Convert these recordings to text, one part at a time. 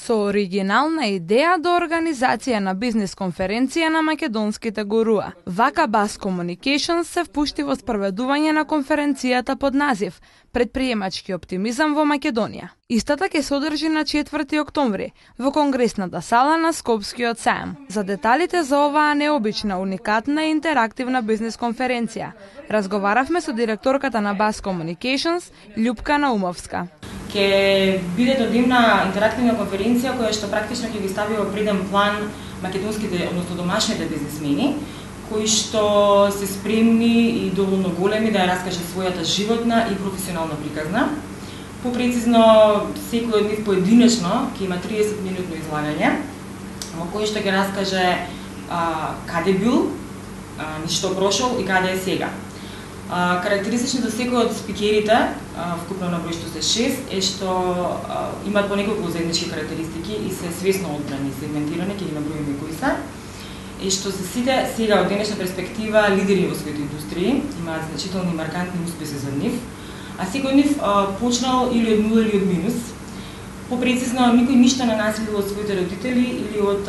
Со оригинална идеја до организација на бизнис конференција на македонските гуруа. Вака Bass Communications се впушти во спроведување на конференцијата под назив Предприемачки оптимизам во Македонија. Истата ќе се одржи на 4 октомври во Конгресната сала на Скопскиот сајм. За деталите за оваа необична, уникатна и интерактивна бизнис конференција разговаравме со директорката на Bass Communications Љупка Наумовска. Ќе биде додимна интерактивна конференција која што практично ќе ги стави во преден план македонските, односно домашните бизнисмени, кои што се спремни и доволно големи да ја раскажат својата животна и професионална приказна. Попрецизно, секој од нив поединечно ќе има 30-минутно излагање, во кој што ќе раскаже каде бил, ништо прошол и каде е сега. Карактеристично за секој од спикерите, вкупно на број што се 6, е што имаат по неколку заеднички карактеристики и се свесно одбрани, сегментирани, ќе ги наброиме кои се. И што се сите сега од денешна перспектива лидери во своите индустрии, имаат значителни маркантни успеси за нив, а секој нив почнал или од нула или од минус. Попрецизно, никој ништо не наследил од своите родители или од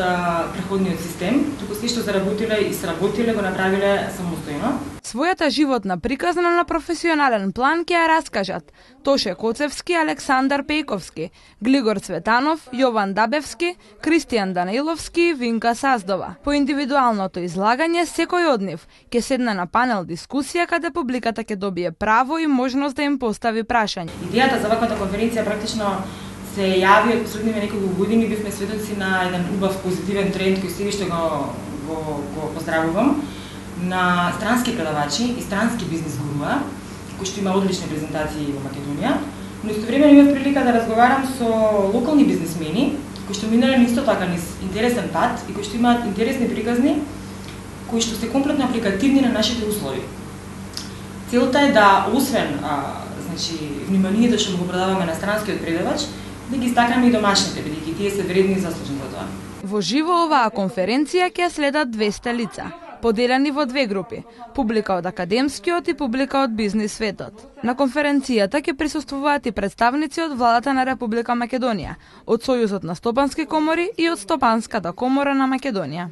преходниот систем, туку се што заработиле и сработиле го направиле самостојно. Својата животна приказна на професионален план ќе ја раскажат Тоше Коцевски, Александар Пејковски, Глигор Цветанов, Јован Дабевски, Кристијан Даниловски и Винка Саздова. По индивидуалното излагање, секој од нив ќе седне на панел дискусија каде публиката ќе добие право и можност да им постави прашања. Идејата за ваквата конференција практично се јави од последниве неколку години, бивме сведоци на еден убав позитивен тренд кој се што го поздравувам, на странски предавачи и странски бизнис гуруа, кои што има одлични презентации во Македонија, но истовремено имав прилика да разговарам со локални бизнисмени, кои што минале исто така низ интересен пат и кои што имаат интересни приказни, кои што се комплетно апликативни на нашите услови. Целта е да, освен вниманието што го продаваме на странскиот предавач, да ги стакнеме и домашните, бидејќи тие се вредни и заслужени за тоа. Во живо оваа конференција ќе следат 200 лица, поделени во две групи, публика од академскиот и публика од бизнис светот. На конференцијата ќе присуствуваат и представници од владата на Република Македонија, од Сојузот на стопански комори и од Стопанската комора на Македонија.